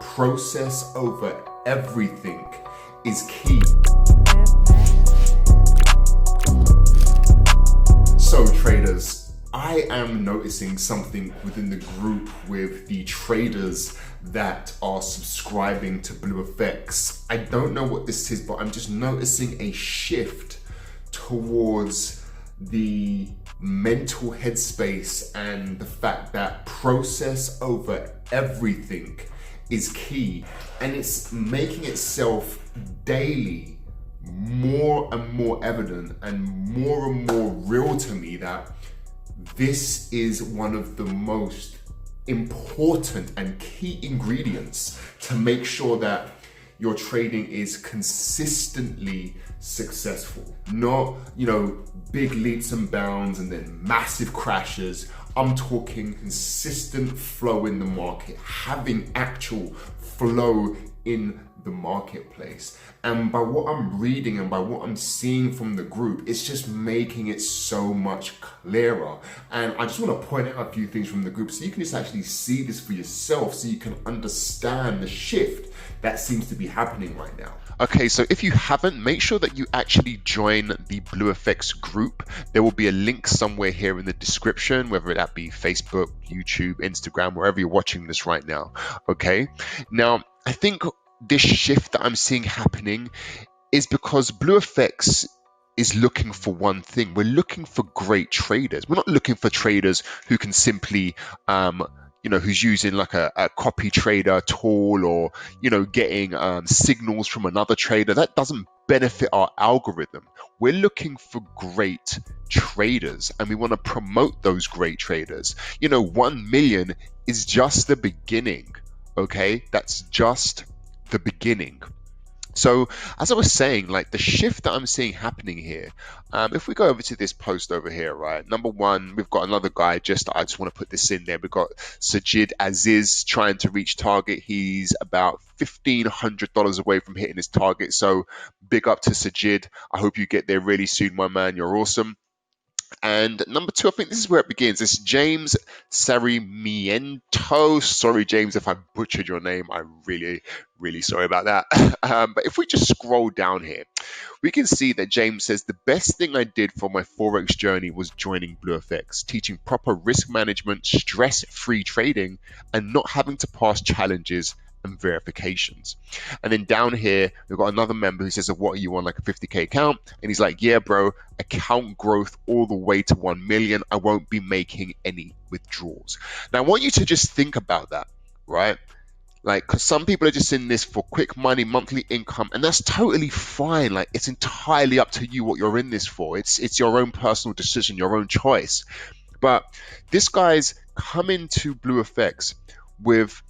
process over everything is key. So traders, I am noticing something within the group with the traders that are subscribing to Blufx. I don't know what this is, but I'm just noticing a shift towards the mental headspace and the fact that process over everything is key, and it's making itself daily more and more evident and more real to me that this is one of the most important and key ingredients to make sure that your trading is consistently successful. Not, big leaps and bounds and then massive crashes. I'm talking consistent flow in the market, having actual flow in the marketplace. And by what I'm reading and by what I'm seeing from the group, it's just making it so much clearer. And I just want to point out a few things from the group so you can just actually see this for yourself, so you can understand the shift that seems to be happening right now. Okay, so if you haven't, make sure that you actually join the Blufx group. There will be a link somewhere here in the description, whether that be Facebook, YouTube, Instagram, wherever you're watching this right now. Okay, now I think this shift that I'm seeing happening is because Blufx is looking for one thing. We're looking for great traders. We're not looking for traders who can simply who's using like a copy trader tool or getting signals from another trader. That doesn't benefit our algorithm. We're looking for great traders, and we want to promote those great traders. 1 million is just the beginning. Okay, that's just the beginning. So as I was saying, like the shift that I'm seeing happening here, if we go over to this post over here, right, number one, we've got another guy, I just want to put this in there. We've got Sajid Aziz trying to reach target. He's about $1,500 away from hitting his target. So big up to Sajid. I hope you get there really soon, my man. You're awesome. And number two, I think this is where it begins. It's James Sarimiento. Sorry, James, if I butchered your name. I'm really sorry about that. But if we just scroll down here, we can see that James says, the best thing I did for my Forex journey was joining Blufx, teaching proper risk management, stress-free trading, and not having to pass challenges and verifications. And then down here, we've got another member who says, so what are you on, like a 50K account? And he's like, yeah, bro, account growth all the way to 1 million. I won't be making any withdrawals. Now, I want you to just think about that, right? Like, because some people are just in this for quick money, monthly income, and that's totally fine. Like, it's entirely up to you what you're in this for. It's your own personal decision, your own choice. But this guy's come into Blufx with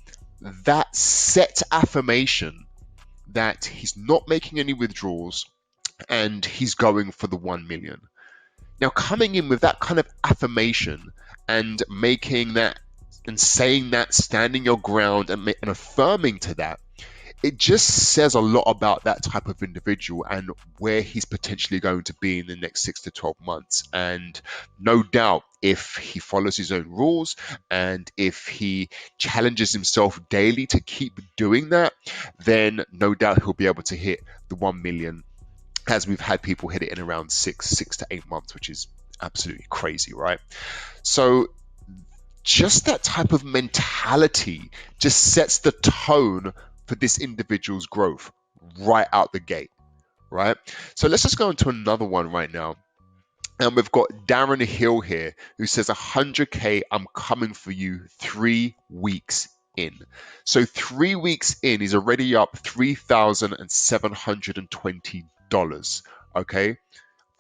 that set affirmation that he's not making any withdrawals and he's going for the 1 million. Now, coming in with that kind of affirmation and making that and saying that, standing your ground and affirming to that, it just says a lot about that type of individual and where he's potentially going to be in the next 6 to 12 months. And no doubt, if he follows his own rules and if he challenges himself daily to keep doing that, then no doubt he'll be able to hit the 1 million, as we've had people hit it in around 6 to 8 months, which is absolutely crazy, right? So just that type of mentality just sets the tone for this individual's growth right out the gate, right? So let's just go into another one right now. And we've got Darren Hill here who says 100K, I'm coming for you 3 weeks in. So 3 weeks in, he's already up $3,720. Okay,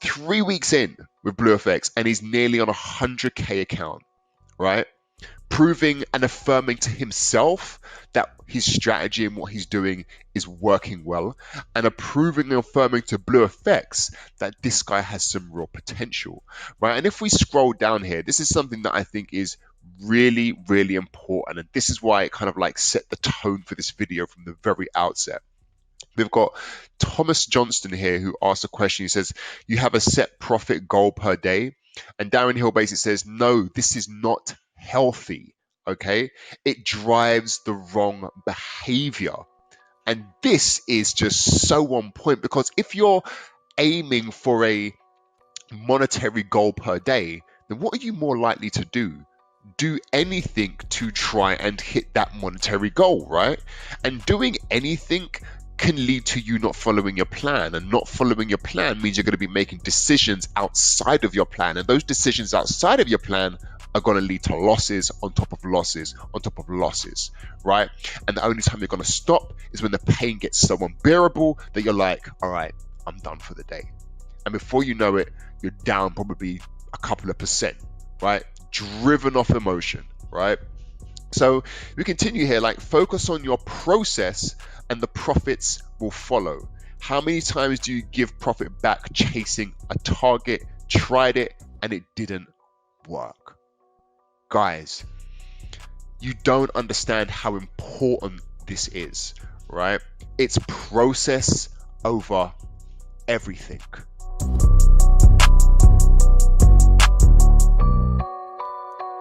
3 weeks in with Blufx, and he's nearly on a 100K account, right? Proving and affirming to himself that his strategy and what he's doing is working well, and approving and affirming to Blufx that this guy has some real potential, right? And if we scroll down here, this is something that I think is really important, and this is why it kind of like set the tone for this video from the very outset. We've got Thomas Johnston here who asked a question. He says, you have a set profit goal per day? And Darren Hill basically says, no, this is not healthy. okay? It drives the wrong behavior. And this is just so on point, because if you're aiming for a monetary goal per day, then what are you more likely to do? Do anything to try and hit that monetary goal, right? And doing anything can lead to you not following your plan, and not following your plan means you're going to be making decisions outside of your plan, and those decisions outside of your plan are going to lead to losses on top of losses on top of losses, right? And the only time you're going to stop is when the pain gets so unbearable that you're like, all right, I'm done for the day. And before you know it, you're down probably a couple of percent, right? Driven off emotion, right? So we continue here, like, focus on your process and the profits will follow. How many times do you give profit back chasing a target, tried it, and it didn't work? Guys, you don't understand how important this is, right? It's process over everything.